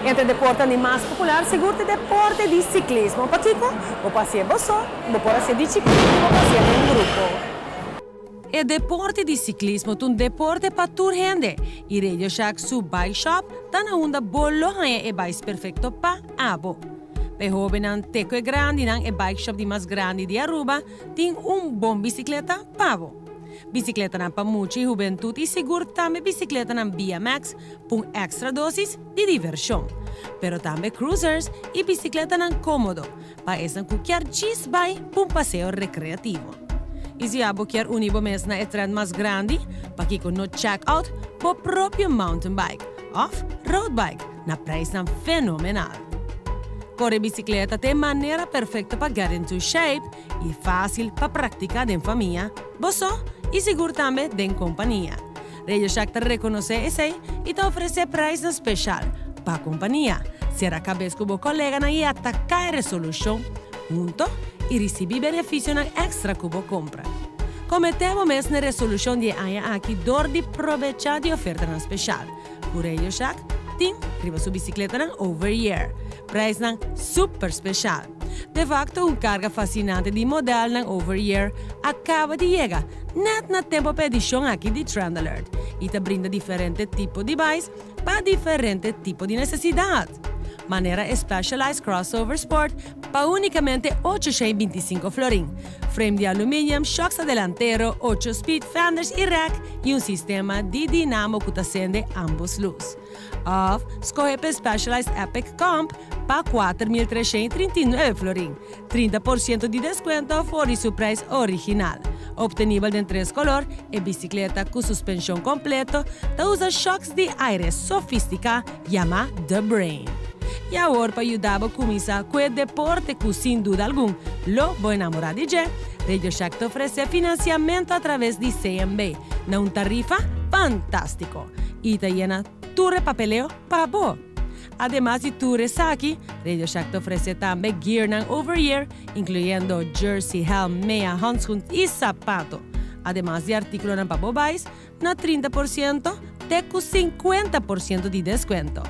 Entre deportes mais popular, seguro o deporte de ciclismo. Patico, vou passear só, vou passear de ciclismo, vou passear em grupo. O deporte de ciclismo é um deporte para toda gente. E Radio Shack, seu bike shop, está na onda bolo e bikes perfeito para abo. Para jovens, teco é grande, e bike shop de mais grande de Aruba, tem bom bicicleta pavo. Bicicleta na para muita juventude e seguro também bicicleta na BMX com extra dosis de diversão. Pero também cruisers e bicicleta na cômodo para essa qualquer gis vai para passeio recreativo. E se abo quer unibo mes na trend mais grande, para que no check-out por próprio mountain bike, off-road bike, na preço fenomenal. Correr bicicleta tem maneira perfeita para get into shape e fácil para praticar em família, só e seguro também em companhia. Radio Shack te reconhece esse e te oferece preço especial para a companhia. Será cabeça com o colega na e atacar a resolução junto e receber benefício na extra que você compra. Cometemos mesmo na resolução de anha aqui dor de aproveitar de oferta na especial. Por Radio Shack, tem riba sua bicicleta na over-year. Preço na super especial. De facto, carga fascinante de modelo na over-year acaba de chegar net na tempo para edição aqui de Trend Alert e te brinda diferentes tipos de bikes para diferentes tipos de necessidade. Maneira Specialized Crossover Sport para unicamente 825 florin. Frame de alumínio, shocks delantero, 8 speed fenders e rack e sistema de dinamo que acende ambos luz. Escolhe para Specialized Epic Comp para 4.339 florin. 30% de desconto fora seu preço original. Obtenível em 3 colores e bicicleta com suspensão completa, usa shocks de aire sofisticado chamado The Brain. E agora, para ajudar a começar com o deporte que, sem dúvida alguma, lo vou enamorar de você, Radio Shack te oferece financiamento através de CMB, na uma tarifa fantástico. E te llena todo o papeleo para você. Además de tu saque, Radio Shack te oferece também gear na over-year, incluyendo jersey, helm, meia, handscoons e sapato. Además de artículos na para bobais, na 30%, te com 50% de desconto.